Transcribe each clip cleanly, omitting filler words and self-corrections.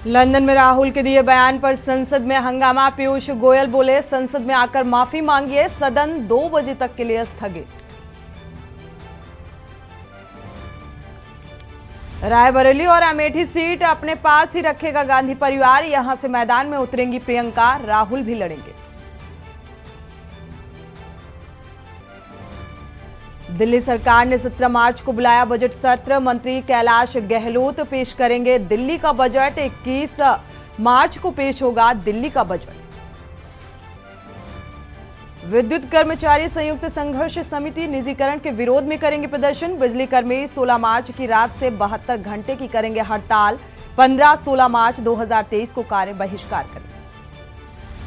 London में राहुल के दिए बयान पर संसद में हंगामा। पीयूष गोयल बोले, संसद में आकर माफी मांगिए, सदन 2 बजे तक के लिए स्थगित। रायबरेली और अमेठी सीट अपने पास ही रखेगा गांधी परिवार। यहां से मैदान में उतरेंगी प्रियंका, राहुल भी लड़ेंगे। दिल्ली सरकार ने 17 मार्च को बुलाया बजट सत्र। मंत्री कैलाश गहलोत पेश करेंगे दिल्ली का बजट। 21 मार्च को पेश होगा दिल्ली का बजट। विद्युत कर्मचारी संयुक्त संघर्ष समिति निजीकरण के विरोध में करेंगे प्रदर्शन। बिजली कर्मी 16 मार्च की रात से 72 घंटे की करेंगे हड़ताल। 15-16 मार्च 2023 को कार्य बहिष्कार करेंगे।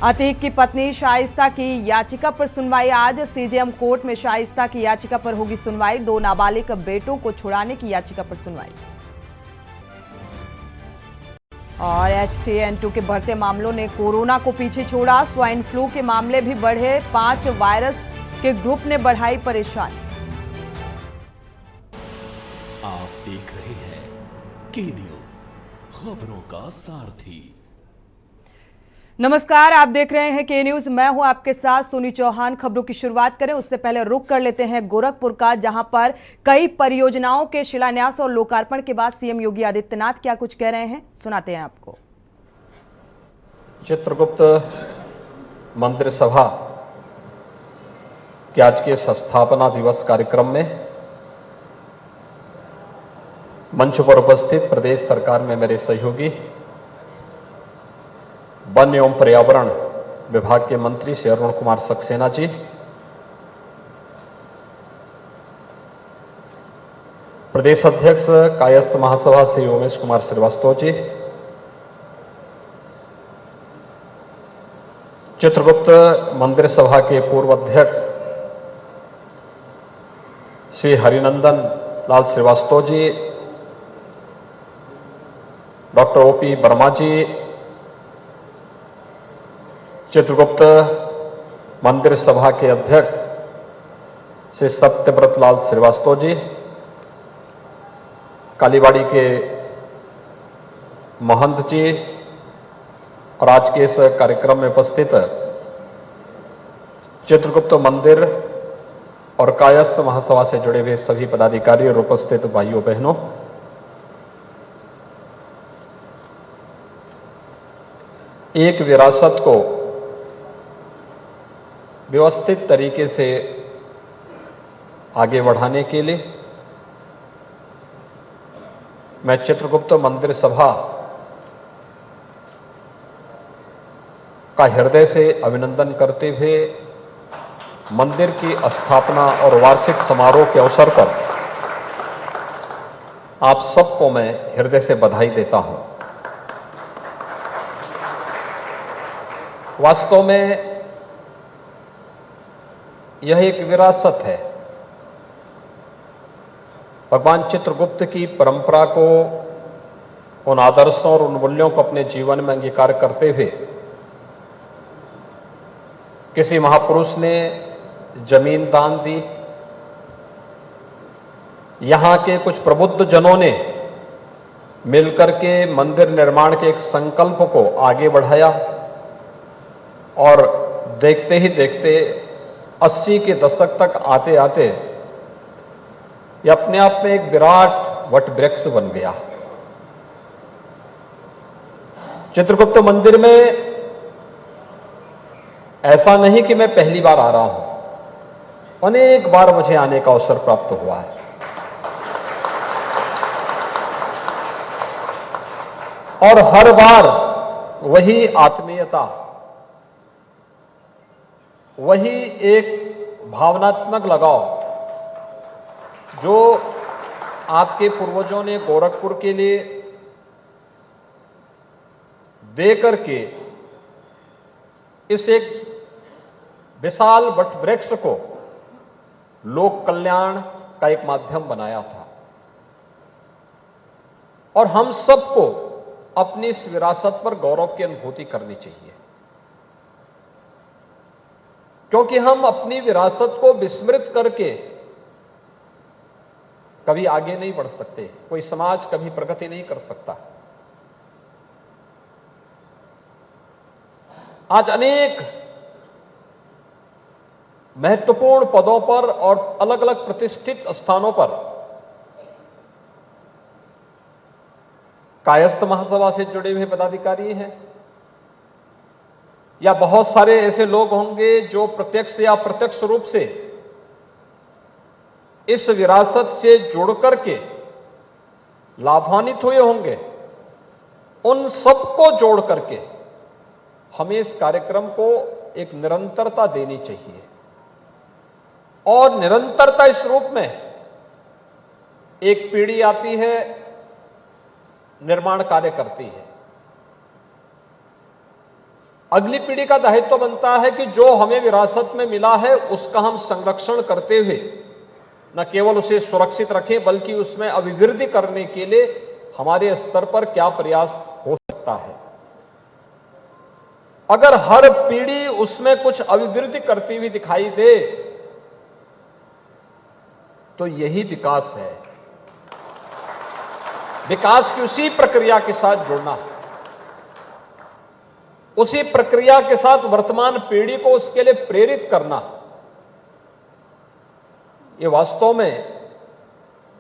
अतीक की पत्नी शाइस्ता की याचिका पर सुनवाई आज। सीजेएम कोर्ट में शाइस्ता की याचिका पर होगी सुनवाई। 2 नाबालिग बेटों को छुड़ाने की याचिका पर सुनवाई। और H3N2 के बढ़ते मामलों ने कोरोना को पीछे छोड़ा। स्वाइन फ्लू के मामले भी बढ़े। 5 वायरस के ग्रुप ने बढ़ाई परेशानी। आप देख रहे हैं के न्यूज, खबरों का सारथी। नमस्कार, आप देख रहे हैं के न्यूज। मैं हूं आपके साथ सोनी चौहान। खबरों की शुरुआत करें उससे पहले रुक कर लेते हैं गोरखपुर का, जहां पर कई परियोजनाओं के शिलान्यास और लोकार्पण के बाद सीएम योगी आदित्यनाथ क्या कुछ कह रहे हैं, सुनाते हैं आपको। चित्रगुप्त मंदिर सभा के आज के स्थापना दिवस कार्यक्रम में मंच पर उपस्थित प्रदेश सरकार में मेरे सहयोगी वन एवं पर्यावरण विभाग के मंत्री श्री अरुण कुमार सक्सेना जी, प्रदेश अध्यक्ष कायस्थ महासभा श्री उमेश कुमार श्रीवास्तव जी, चित्रगुप्त मंदिर सभा के पूर्व अध्यक्ष श्री हरिनंदन लाल श्रीवास्तव जी, डॉक्टर ओपी वर्मा जी, चित्रगुप्त मंदिर सभा के अध्यक्ष श्री सत्यव्रत लाल श्रीवास्तव जी, कालीबाड़ी के महंत जी और आज के इस कार्यक्रम में उपस्थित चित्रगुप्त मंदिर और कायस्थ महासभा से जुड़े हुए सभी पदाधिकारी और उपस्थित भाइयों बहनों, एक विरासत को व्यवस्थित तरीके से आगे बढ़ाने के लिए मैं चित्रगुप्त मंदिर सभा का हृदय से अभिनंदन करते हुए मंदिर की स्थापना और वार्षिक समारोह के अवसर पर आप सबको मैं हृदय से बधाई देता हूं। वास्तव में यह एक विरासत है। भगवान चित्रगुप्त की परंपरा को, उन आदर्शों और उन मूल्यों को अपने जीवन में अंगीकार करते हुए किसी महापुरुष ने जमीन दान दी, यहां के कुछ प्रबुद्ध जनों ने मिलकर के मंदिर निर्माण के एक संकल्प को आगे बढ़ाया और देखते ही देखते 80 के दशक तक आते आते यह अपने आप में एक विराट वट वृक्ष बन गया। चित्रगुप्त मंदिर में ऐसा नहीं कि मैं पहली बार आ रहा हूं, अनेक बार मुझे आने का अवसर प्राप्त हुआ है और हर बार वही आत्मीयता, वही एक भावनात्मक लगाव जो आपके पूर्वजों ने गोरखपुर के लिए दे करके इस एक विशाल वटवृक्ष को लोक कल्याण का एक माध्यम बनाया था। और हम सबको अपनी इस विरासत पर गौरव की अनुभूति करनी चाहिए, क्योंकि हम अपनी विरासत को विस्मृत करके कभी आगे नहीं बढ़ सकते। कोई समाज कभी प्रगति नहीं कर सकता। आज अनेक महत्वपूर्ण पदों पर और अलग अलग प्रतिष्ठित स्थानों पर कायस्थ महासभा से जुड़े हुए पदाधिकारी हैं, या बहुत सारे ऐसे लोग होंगे जो प्रत्यक्ष या अप्रत्यक्ष रूप से इस विरासत से जुड़ करके लाभान्वित हुए होंगे। उन सबको जोड़ करके हमें इस कार्यक्रम को एक निरंतरता देनी चाहिए, और निरंतरता इस रूप में एक पीढ़ी आती है, निर्माण कार्य करती है, अगली पीढ़ी का दायित्व बनता है कि जो हमें विरासत में मिला है उसका हम संरक्षण करते हुए न केवल उसे सुरक्षित रखें बल्कि उसमें अभिवृद्धि करने के लिए हमारे स्तर पर क्या प्रयास हो सकता है। अगर हर पीढ़ी उसमें कुछ अभिवृद्धि करती हुई दिखाई दे तो यही विकास है। विकास की उसी प्रक्रिया के साथ जुड़ना, उसी प्रक्रिया के साथ वर्तमान पीढ़ी को उसके लिए प्रेरित करना, ये वास्तव में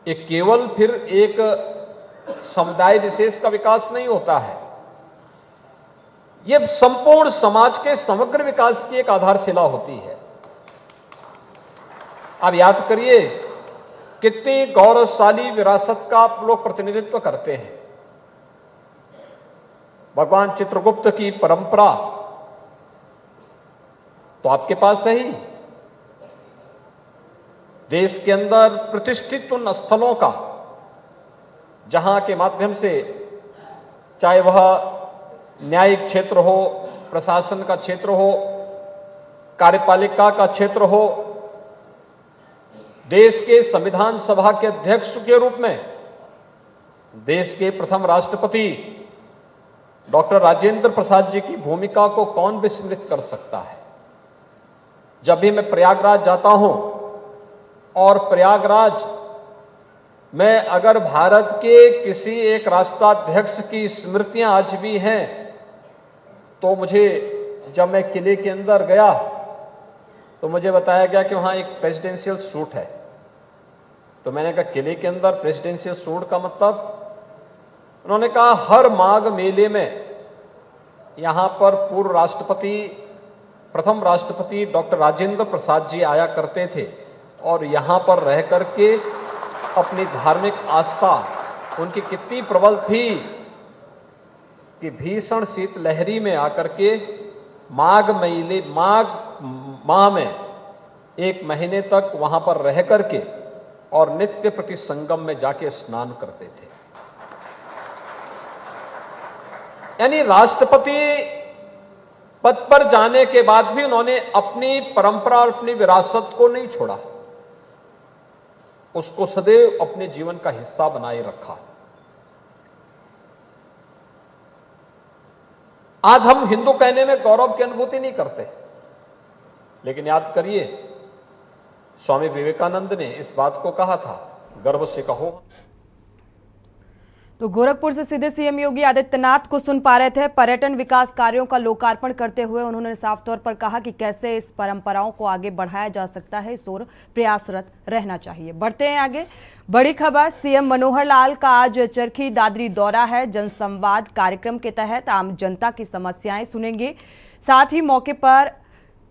ये केवल फिर एक समुदाय विशेष का विकास नहीं होता है, ये संपूर्ण समाज के समग्र विकास की एक आधारशिला होती है। आप याद करिए कितनी गौरवशाली विरासत का आप लोग प्रतिनिधित्व करते हैं। भगवान चित्रगुप्त की परंपरा तो आपके पास है ही, देश के अंदर प्रतिष्ठित उन स्थलों का जहां के माध्यम से चाहे वह न्यायिक क्षेत्र हो, प्रशासन का क्षेत्र हो, कार्यपालिका का क्षेत्र हो, देश के संविधान सभा के अध्यक्ष के रूप में देश के प्रथम राष्ट्रपति डॉक्टर राजेंद्र प्रसाद जी की भूमिका को कौन विस्मृत कर सकता है। जब भी मैं प्रयागराज जाता हूं और प्रयागराज में अगर भारत के किसी एक राष्ट्राध्यक्ष की स्मृतियां आज भी हैं तो मुझे, जब मैं किले के अंदर गया तो मुझे बताया गया कि वहां एक प्रेसिडेंशियल सूट है। तो मैंने कहा किले के अंदर प्रेसिडेंशियल सूट का मतलब? उन्होंने कहा हर माघ मेले में यहां पर पूर्व राष्ट्रपति, प्रथम राष्ट्रपति डॉक्टर राजेंद्र प्रसाद जी आया करते थे और यहां पर रह करके अपनी धार्मिक आस्था उनकी कितनी प्रबल थी कि भीषण शीतलहरी में आकर के माघ माह में एक महीने तक वहां पर रह करके और नित्य प्रति संगम में जाके स्नान करते थे। यानी राष्ट्रपति पद पर जाने के बाद भी उन्होंने अपनी परंपरा और अपनी विरासत को नहीं छोड़ा, उसको सदैव अपने जीवन का हिस्सा बनाए रखा। आज हम हिंदू कहने में गौरव की अनुभूति नहीं करते, लेकिन याद करिए स्वामी विवेकानंद ने इस बात को कहा था, गर्व से कहो। तो गोरखपुर से सीधे सीएम योगी आदित्यनाथ को सुन पा रहे थे। पर्यटन विकास कार्यों का लोकार्पण करते हुए उन्होंने साफ तौर पर कहा कि कैसे इस परंपराओं को आगे बढ़ाया जा सकता है, इस ओर प्रयासरत रहना चाहिए। बढ़ते हैं आगे। बड़ी खबर, सीएम मनोहर लाल का आज चरखी दादरी दौरा है। जनसंवाद कार्यक्रम के तहत आम जनता की समस्याएं सुनेंगे, साथ ही मौके पर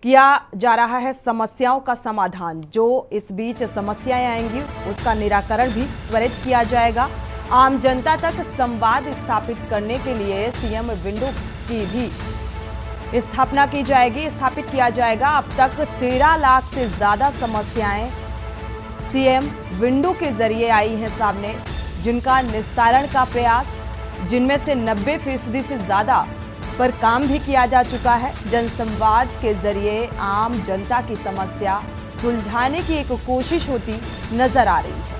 किया जा रहा है समस्याओं का समाधान। जो इस बीच समस्याएं आएंगी उसका निराकरण भी त्वरित किया जाएगा। आम जनता तक संवाद स्थापित करने के लिए सीएम विंडो की भी स्थापना की जाएगी, स्थापित किया जाएगा। अब तक 13 लाख से ज्यादा समस्याएं सीएम विंडो के जरिए आई हैं सामने, जिनका निस्तारण का प्रयास, जिनमें से 90% से ज्यादा पर काम भी किया जा चुका है। जनसंवाद के जरिए आम जनता की समस्या सुलझाने की एक कोशिश होती नजर आ रही है।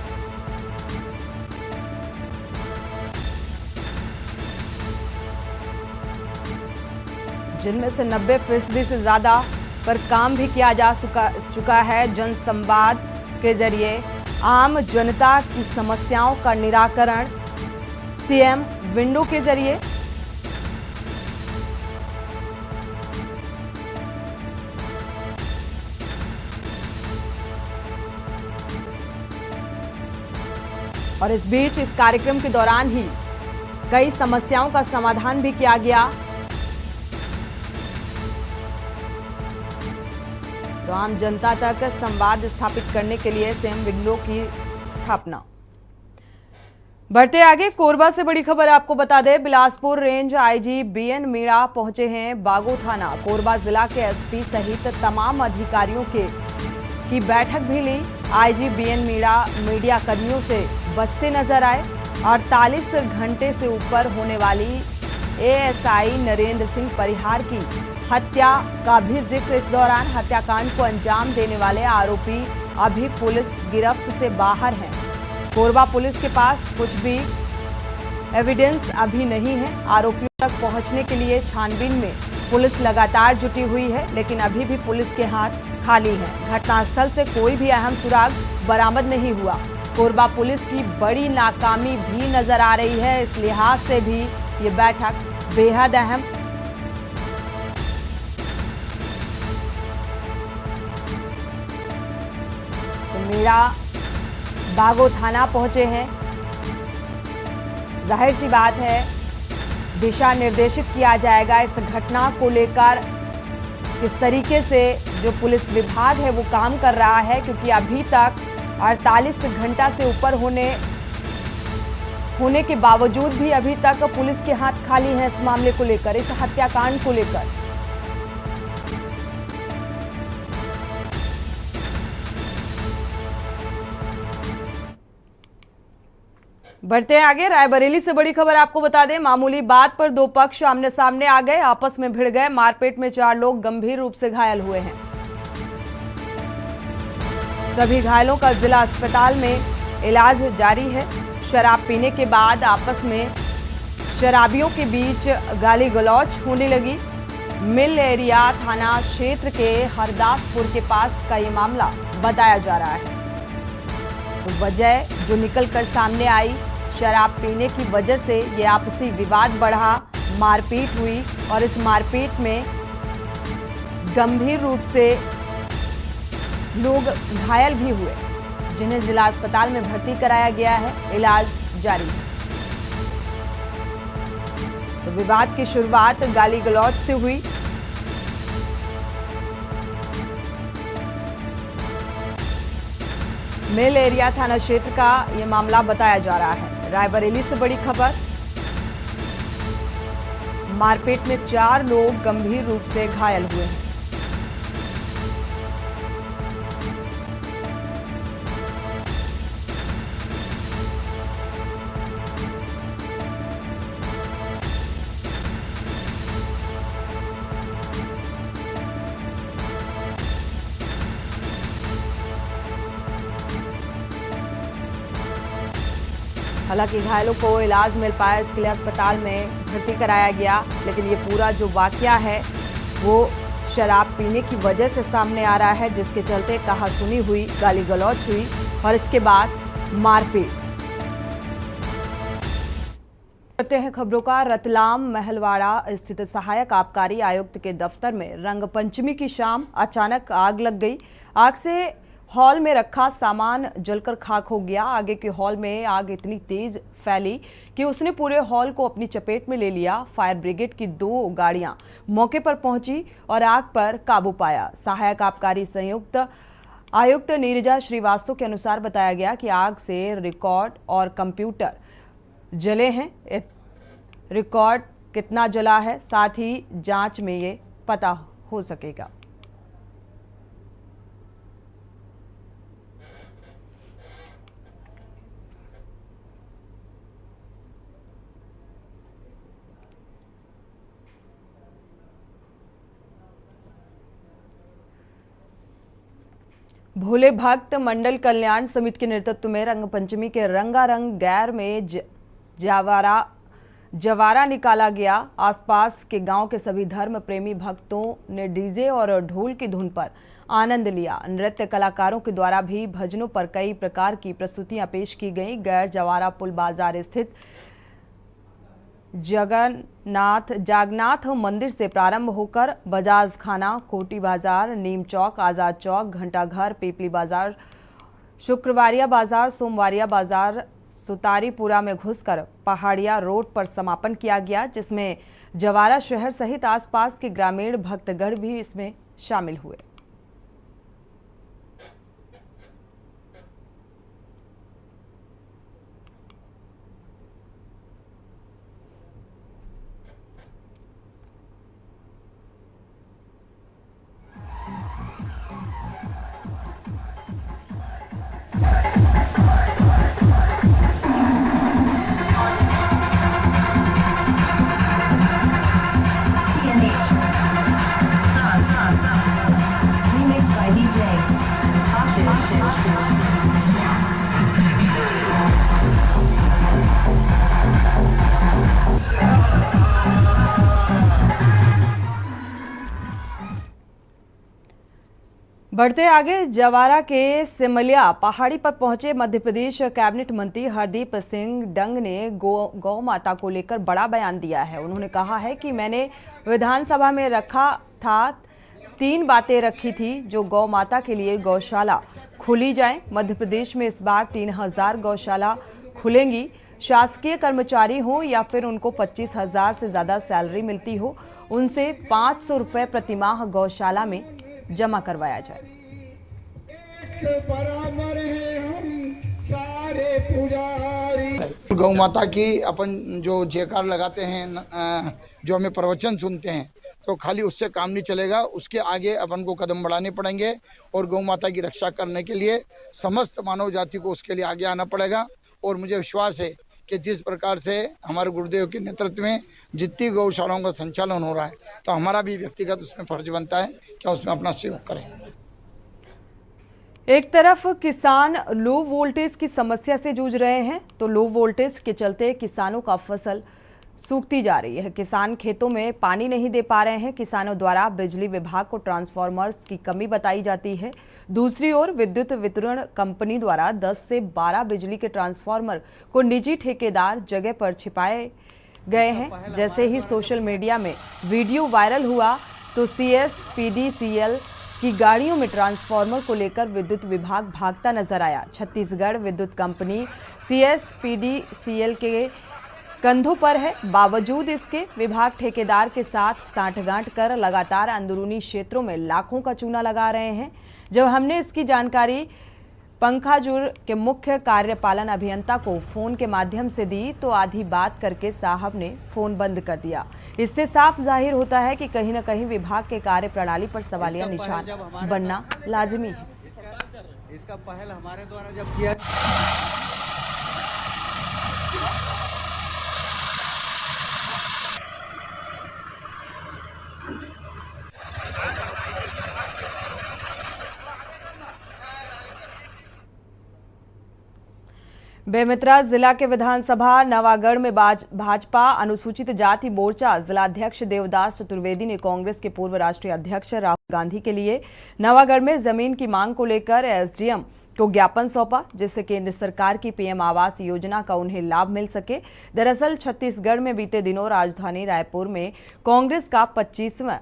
जिनमें से 90% से ज्यादा पर काम भी किया जा चुका है। जनसंवाद के जरिए आम जनता की समस्याओं का निराकरण सीएम विंडो के जरिए। और इस बीच इस कार्यक्रम के दौरान ही कई समस्याओं का समाधान भी किया गया। तो आम जनता तक संवाद स्थापित करने के लिए सेम विंडो की स्थापना। बढ़ते आगे, कोरबा से बड़ी खबर आपको बता दें, Bilaspur range IG BN Meena पहुंचे हैं बागो थाना। कोरबा जिला के एसपी सहित तमाम अधिकारियों की बैठक भी ली। आईजी बीएन मीणा मीडिया कर्मियों से बचते नजर आए। 48 घंटे से ऊपर होने वाली एएसआई नरेंद्र सिंह परिहार की हत्या का भी जिक्र। इस दौरान हत्याकांड को अंजाम देने वाले आरोपी अभी पुलिस गिरफ्त से बाहर हैं। कोरबा पुलिस के पास कुछ भी एविडेंस अभी नहीं है। आरोपियों तक पहुंचने के लिए छानबीन में पुलिस लगातार जुटी हुई है, लेकिन अभी भी पुलिस के हाथ खाली हैं। घटनास्थल से कोई भी अहम सुराग बरामद नहीं हुआ। कोरबा पुलिस की बड़ी नाकामी भी नजर आ रही है। इस लिहाज से भी ये बैठक बेहद अहम। तो मीणा बागो थाना पहुंचे हैं। जाहिर सी बात है, दिशा निर्देशित किया जाएगा इस घटना को लेकर किस तरीके से जो पुलिस विभाग है वो काम कर रहा है, क्योंकि अभी तक 48 घंटा से ऊपर होने के बावजूद भी अभी तक पुलिस के हाथ खाली हैं इस मामले को लेकर, इस हत्याकांड को लेकर। बढ़ते हैं आगे, रायबरेली से बड़ी खबर आपको बता दें, मामूली बात पर दो पक्ष आमने सामने आ गए, आपस में भिड़ गए। मारपीट में 4 लोग गंभीर रूप से घायल हुए हैं। सभी घायलों का जिला अस्पताल में इलाज जारी है। शराब पीने के बाद आपस में शराबियों के बीच गाली गलौज होने लगी। मिल एरिया थाना क्षेत्र के हरदासपुर के पास का ये मामला बताया जा रहा है। तो वजह जो निकलकर सामने आई, शराब पीने की वजह से ये आपसी विवाद बढ़ा, मारपीट हुई और इस मारपीट में गंभीर रूप से लोग घायल भी हुए, जिन्हें जिला अस्पताल में भर्ती कराया गया है। इलाज जारी है। तो विवाद की शुरुआत गाली गलौज से हुई। मिल एरिया थाना क्षेत्र का यह मामला बताया जा रहा है। रायबरेली से बड़ी खबर, मारपीट में 4 लोग गंभीर रूप से घायल हुए हैं। हालांकि घायलों को इलाज मिल पाया, इसके लिए अस्पताल में भर्ती कराया गया, लेकिन ये पूरा जो वाकया है वो शराब पीने की वजह से सामने आ रहा है, जिसके चलते कहासुनी हुई, गाली गलौज हुई और इसके बाद मारपीट। करते हैं खबरों का। रतलाम महलवाड़ा स्थित सहायक आबकारी आयुक्त के दफ्तर में रंगपंचमी की शाम अचानक आग लग गई। आग से हॉल में रखा सामान जलकर खाक हो गया। आगे के हॉल में आग इतनी तेज फैली कि उसने पूरे हॉल को अपनी चपेट में ले लिया। फायर ब्रिगेड की 2 गाड़ियां मौके पर पहुंची और आग पर काबू पाया। सहायक आबकारी संयुक्त आयुक्त नीरजा श्रीवास्तव के अनुसार बताया गया कि आग से रिकॉर्ड और कंप्यूटर जले हैं। रिकॉर्ड कितना जला है, साथ ही जांच में ये पता हो सकेगा। भोले भक्त मंडल कल्याण समिति के नेतृत्व में रंगपंचमी के रंगारंग गैर में जवारा निकाला गया। आसपास के गांव के सभी धर्म प्रेमी भक्तों ने डीजे और ढोल की धुन पर आनंद लिया। नृत्य कलाकारों के द्वारा भी भजनों पर कई प्रकार की प्रस्तुतियां पेश की गई। गैर जवारा पुल बाजार स्थित जागनाथ मंदिर से प्रारंभ होकर बजाज खाना, कोटी बाजार, नीम चौक, आजाद चौक, घंटाघर, पीपली बाजार, शुक्रवारिया बाजार, सोमवारिया बाजार सुतारीपुरा में घुसकर पहाड़िया रोड पर समापन किया गया, जिसमें जवारा शहर सहित आसपास के ग्रामीण भक्तगण भी इसमें शामिल हुए। Remixed by DJ बढ़ते आगे, जवारा के सिमलिया पहाड़ी पर पहुंचे मध्य प्रदेश कैबिनेट मंत्री हरदीप सिंह डंग ने गौ माता को लेकर बड़ा बयान दिया है। उन्होंने कहा है कि मैंने विधानसभा में रखा था 3 बातें रखी थी, जो गौ माता के लिए गौशाला खुली जाए। मध्य प्रदेश में इस बार 3000 गौशाला खुलेंगी। शासकीय कर्मचारी हो या फिर उनको 25,000 से ज्यादा सैलरी मिलती हो, उनसे 500 रुपए प्रतिमाह गौशाला में जमा करवाया जाए। गौ माता की अपन जो जयकार लगाते हैं, जो हमें प्रवचन सुनते हैं, तो खाली उससे काम नहीं चलेगा। उसके आगे अपन को कदम बढ़ाने पड़ेंगे और गौ माता की रक्षा करने के लिए समस्त मानव जाति को उसके लिए आगे आना पड़ेगा। और मुझे विश्वास है कि जिस प्रकार से हमारे गुरुदेव के नेतृत्व में जितनी गौशालाओं का संचालन हो रहा है, तो हमारा भी व्यक्तिगत उसमें फर्ज बनता है कि उसमें अपना सहयोग करें। एक तरफ किसान लो वोल्टेज की समस्या से जूझ रहे हैं, तो लो वोल्टेज के चलते किसानों का फसल सूखती जा रही है। किसान खेतों में पानी नहीं दे पा रहे हैं। किसानों द्वारा बिजली विभाग को ट्रांसफार्मर्स की कमी बताई जाती है। दूसरी ओर विद्युत वितरण कंपनी द्वारा 10 से 12 बिजली के ट्रांसफार्मर को निजी ठेकेदार जगह पर छिपाए गए हैं। जैसे ही सोशल मीडिया में वीडियो वायरल हुआ, तो CSPDCL की गाड़ियों में ट्रांसफार्मर को लेकर विद्युत विभाग भागता नजर आया। छत्तीसगढ़ विद्युत कंपनी CSPDCL के कंधों पर है। बावजूद इसके विभाग ठेकेदार के साथ सांठगांठ कर लगातार अंदरूनी क्षेत्रों में लाखों का चूना लगा रहे हैं। जब हमने इसकी जानकारी पंखाजुर के मुख्य कार्यपालन अभियंता को फोन के माध्यम से दी, तो आधी बात करके साहब ने फोन बंद कर दिया। इससे साफ जाहिर होता है कि कहीं न कहीं विभाग के कार्य प्रणाली पर सवालिया निशान बनना लाजमी है। इसका पहल हमारे द्वारा जब किया बेमेतरा जिला के विधानसभा नवागढ़ में भाजपा अनुसूचित जाति मोर्चा जिलाध्यक्ष देवदास चतुर्वेदी ने कांग्रेस के पूर्व राष्ट्रीय अध्यक्ष राहुल गांधी के लिए नवागढ़ में जमीन की मांग को लेकर SDM को ज्ञापन सौंपा, जिससे केंद्र सरकार की PM आवास योजना का उन्हें लाभ मिल सके। दरअसल छत्तीसगढ़ में बीते दिनों राजधानी रायपुर में कांग्रेस का 25वां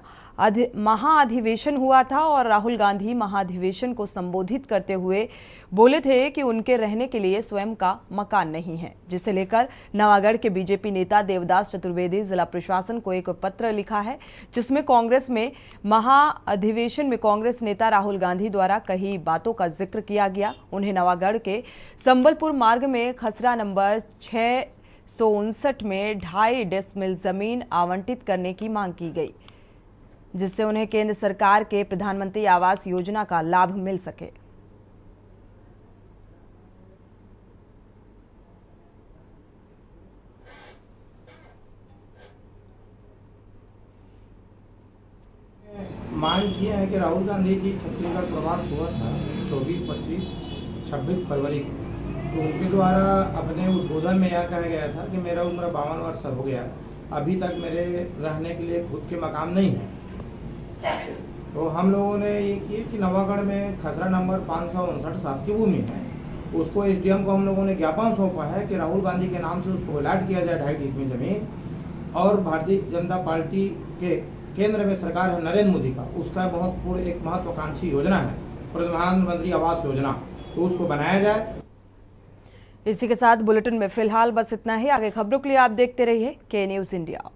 महाअधिवेशन हुआ था और राहुल गांधी महाअधिवेशन को संबोधित करते हुए बोले थे कि उनके रहने के लिए स्वयं का मकान नहीं है, जिसे लेकर नवागढ़ के बीजेपी नेता देवदास चतुर्वेदी जिला प्रशासन को एक पत्र लिखा है, जिसमें कांग्रेस में महाअधिवेशन में कांग्रेस नेता राहुल गांधी द्वारा कई बातों का जिक्र किया गया। उन्हें नवागढ़ के संबलपुर मार्ग में खसरा नंबर 659 में 2.5 डेसिमल जमीन आवंटित करने की मांग की गई, जिससे उन्हें केंद्र सरकार के प्रधानमंत्री आवास योजना का लाभ मिल सके। मांग किया है कि राहुल गांधी जी छत्तीसगढ़ प्रवास हुआ था 24, 25, 26 फरवरी को, तो उनके द्वारा अपने उद्बोधन में यह कहा गया था कि मेरा उम्र 52 वर्ष हो गया, अभी तक मेरे रहने के लिए खुद के मकान नहीं है। तो हम लोगों ने ये किया कि नवागढ़ में खसरा नंबर 559 शासकीय भूमि है, उसको SDM को हम लोगों ने ज्ञापन सौंपा है कि राहुल गांधी के नाम से उसको अलॉट किया जाए 2.5 डिसमिल जमीन। और भारतीय जनता पार्टी के केंद्र में सरकार है नरेंद्र मोदी का, उसका बहुत एक महत्वाकांक्षी योजना है प्रधानमंत्री आवास योजना, तो उसको बनाया जाए। इसी के साथ बुलेटिन में फिलहाल बस इतना ही। आगे खबरों के लिए आप देखते रहिए के न्यूज़ इंडिया।